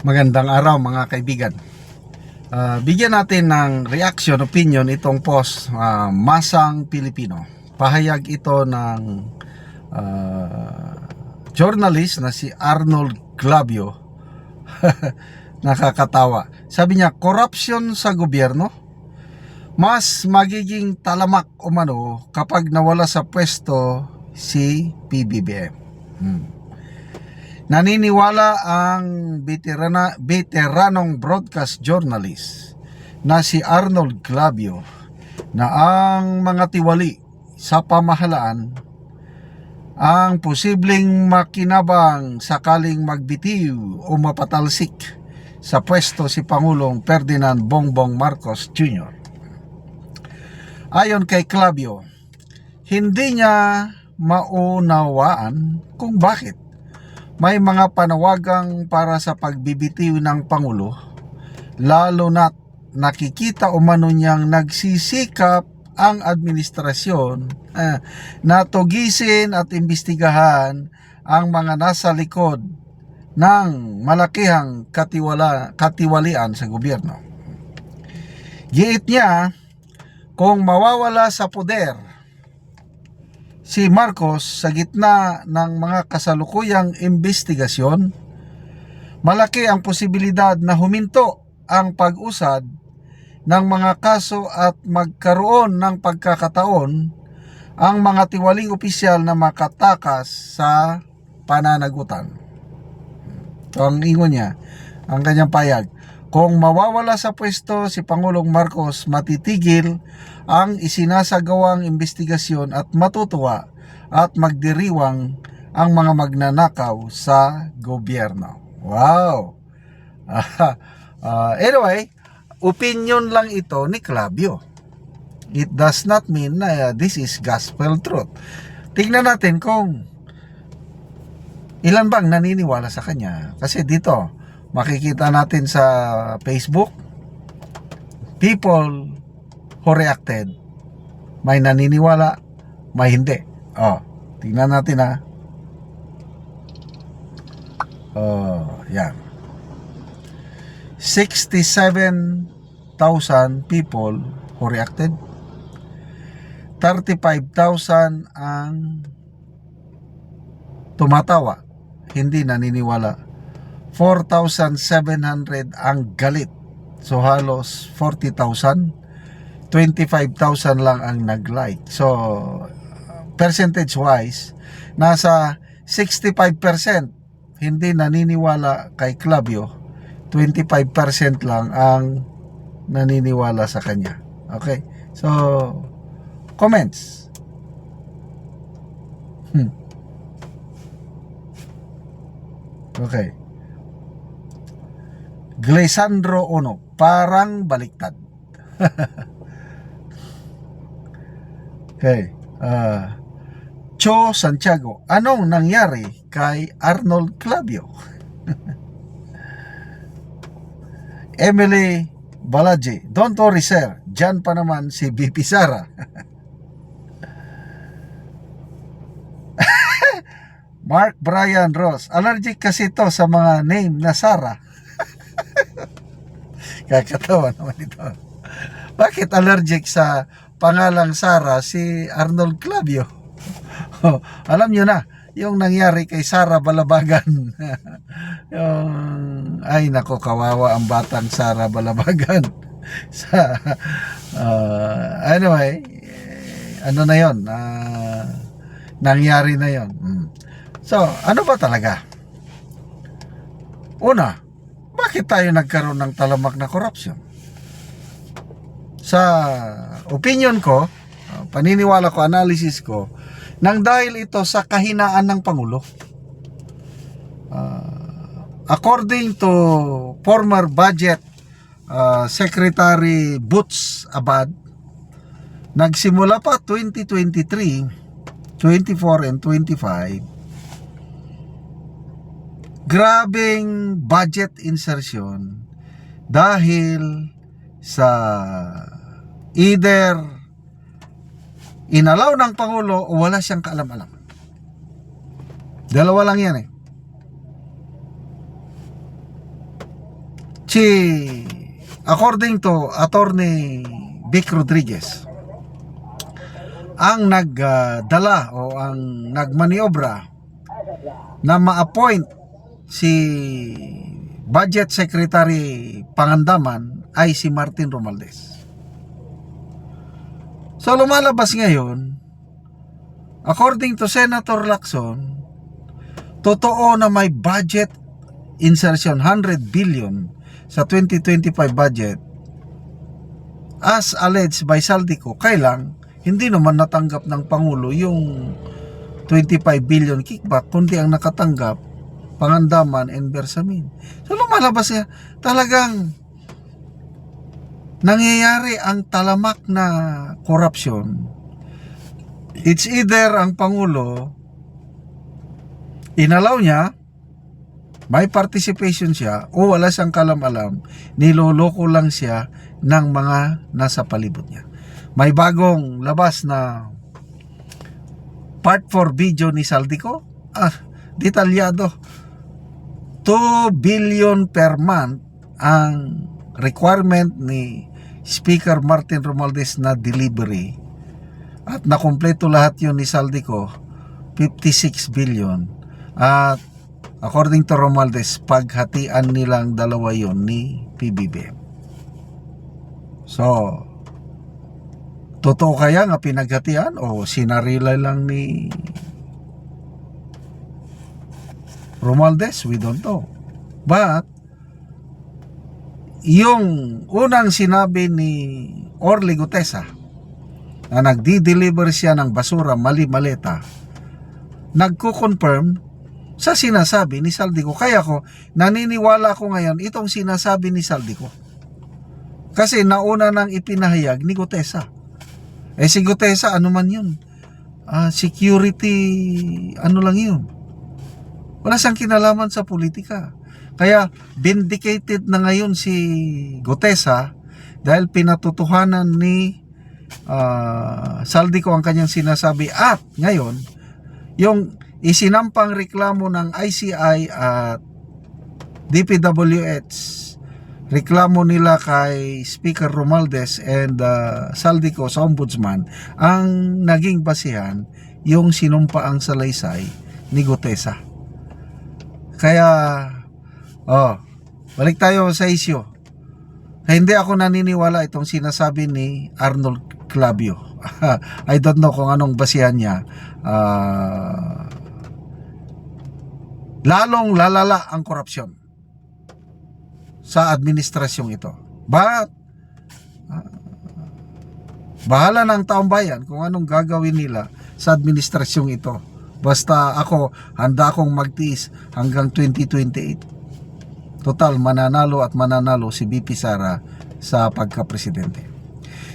Magandang araw mga kaibigan. Bigyan natin ng reaction, opinion itong post, Masang Pilipino. Pahayag ito ng journalist na si Arnold Clavio. Nakakatawa. Sabi niya, corruption sa gobyerno mas magiging talamak umano kapag nawala sa pwesto si PBBM. Naniniwala ang veteranong broadcast journalist na si Arnold Clavio na ang mga tiwali sa pamahalaan ang posibleng makinabang sakaling magbitiw o mapatalsik sa pwesto si Pangulong Ferdinand Bongbong Marcos Jr. Ayon kay Clavio, hindi niya maunawaan kung bakit may mga panawagang para sa pagbibitiw ng Pangulo, lalo na't nakikita umano niyang nagsisikap ang administrasyon na tugisin at imbestigahan ang mga nasa likod ng malakihang katiwalian sa gobyerno. Giit niya, kung mawawala sa poder si Marcos sa gitna ng mga kasalukuyang investigasyon, malaki ang posibilidad na huminto ang pag-usad ng mga kaso at magkaroon ng pagkakataon ang mga tiwaling opisyal na makatakas sa pananagutan. Ito ang ingon niya, ang kanyang payag. Kung mawawala sa pwesto si Pangulong Marcos, matitigil ang isinasagawang investigasyon at matutuwa at magdiriwang ang mga magnanakaw sa gobyerno. Wow! Anyway, opinion lang ito ni Clavio. It does not mean na this is gospel truth. Tingnan natin kung ilan bang naniniwala sa kanya. Kasi dito, makikita natin sa Facebook, people who reacted, may naniniwala, may hindi. Tingnan natin yan. 67,000 people who reacted. 35,000 ang tumatawa, hindi naniniwala. 4,700 ang galit. So halos 40,000. 25,000 lang ang nag-like. So percentage wise, nasa 65% hindi naniniwala kay Clavio. 25% lang ang naniniwala sa kanya. Okay? So comments. Okay. Glesandro Ono, parang baliktad. Okay. Cho Santiago, anong nangyari kay Arnold Clavio? Emily Balaji, don't worry sir, dyan pa naman si BP Sara. Mark Brian Ross, allergic kasi to sa mga name na Sara. Kakatawa naman ito. Bakit allergic sa pangalang Sara si Arnold Clavio? Alam nyo na, yung nangyari kay Sara Balabagan. Ay nako, kawawa ang batang Sara Balabagan. Anyway, ano na yon? Nangyari na yon. So, ano ba talaga? Una, bakit tayo nagkaroon ng talamak na korupsyon? Sa opinion ko, paniniwala ko, analysis ko, nang dahil ito sa kahinaan ng Pangulo. According to former Budget Secretary Boots Abad, nagsimula pa 2023, 24 and 25, grabing budget insertion dahil sa either inalaw ng Pangulo o wala siyang kaalam-alam. Dalawa lang yan si according to Attorney Vic Rodriguez, ang nagdala o ang nagmaniobra na ma-appoint si Budget Secretary Pangandaman ay si Martin Romualdez. So lumalabas ngayon, according to Senator Lacson, totoo na may budget insertion 100 billion sa 2025 budget as alleged by Saldico. Kailang hindi naman natanggap ng Pangulo yung 25 billion kickback, kundi ang nakatanggap Pangandaman and Bersamin. So lumalabas nga talagang nangyayari ang talamak na korupsyon. It's either ang Pangulo inalaw niya, may participation siya, o wala siyang kalam-alam, niloloko lang siya ng mga nasa palibot niya. May bagong labas na part 4 video ni Saldico, detalyado. 2 billion per month ang requirement ni Speaker Martin Romualdez na delivery, at nakumpleto lahat yun ni Saldico, 56 billion. At according to Romualdez, paghatian nilang dalawa yun ni PBBM. So totoo kaya nga pinaghatian o sinarila lang ni Romualdez? We don't know. But yung unang sinabi ni Orly Gutesa na nagdi-deliver siya ng basura mali-maleta, nagko-confirm sa sinasabi ni Saldico. Kaya ko naniniwala ko ngayon itong sinasabi ni Saldico, kasi nauna nang ipinahayag ni Gutesa. Si Gutesa ano man yun, security ano lang yun, wala siyang kinalaman sa politika. Kaya vindicated na ngayon si Gutesa dahil pinatutuhanan ni Saldico ang kanyang sinasabi. At ngayon, yung isinampang reklamo ng ICI at DPWH, reklamo nila kay Speaker Romualdez and Saldico sa Ombudsman, ang naging basihan yung sinumpaang salaysay ni Gutesa. Kaya balik tayo sa isyo. Hindi ako naniniwala itong sinasabi ni Arnold Clavio. I don't know kung anong basihan niya. Lalong lalala ang korupsyon sa administrasyong ito. But bahala ng taong bayan kung anong gagawin nila sa administrasyong ito. Basta ako, handa akong magtiis hanggang 2028. Total, mananalo at mananalo si BP Sara sa pagka-presidente.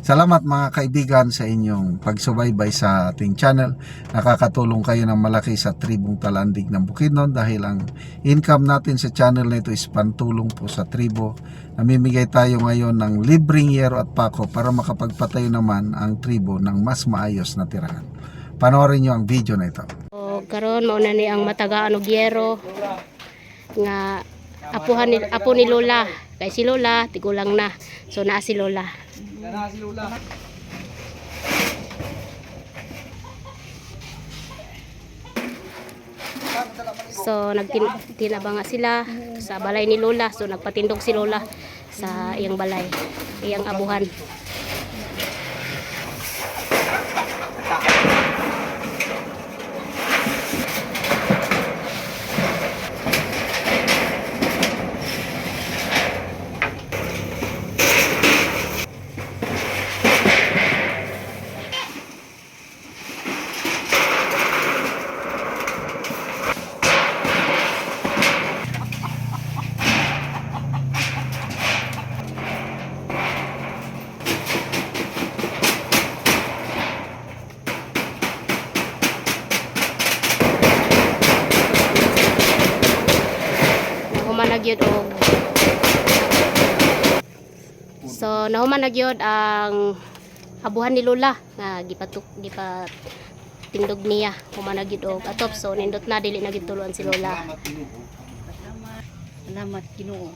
Salamat mga kaibigan sa inyong pagsubaybay sa ating channel. Nakakatulong kayo ng malaki sa tribong Talandig ng Bukidnon dahil ang income natin sa channel na ito is pantulong po sa tribo. Namimigay tayo ngayon ng libreng yero at pako para makapagpatayo naman ang tribo ng mas maayos na tirahan. Panoorin nyo ang video na ito. Karon mauna ni ang matagaan og yero nga apo ni Lola, kay si Lola tigulang na, so naa si Lola. So nagtinabanga sila sa balay ni Lola, so nagpatindog si Lola sa iyang balay, iyang abuhan. Nagyod og so nahuman nagyod ang abuhan ni Lola nga gipatindog niya, human nagyod og atop, so nindot na dili na gituluan si Lola. Salamat Ginoo.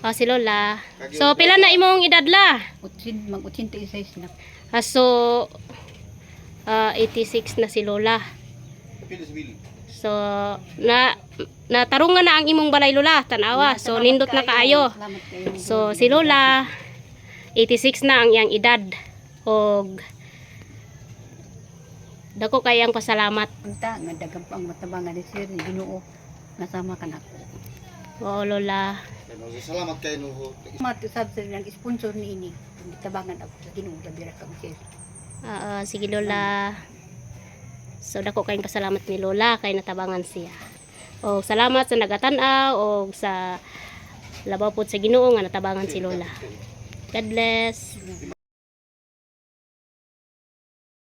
Oh, si Lola. So, pila na imong edad la? Mag-86 na. So, 86 na si Lola. So, natarungan na ang imong balay Lola, tanawa. So, nindot na kaayo. Salamat kayo. So, si Lola, 86 na ang iyang edad. Og, dako kayang pasalamat. Punta, nga dagang pa ang matabangan ni Sir, ni Ginoo. Nasama ka na ko. Oo, Lola. Salamat kayo no. Matusab sa ng sponsor ni ini. Tabangan ako sa Ginoo, labira ka Sir. Sige Lola. So, dako kayong pasalamat ni Lola kay natabangan siya. O, salamat sa nagatanaw o sa labaw po sa Ginoo nga natabangan si Lola. God bless.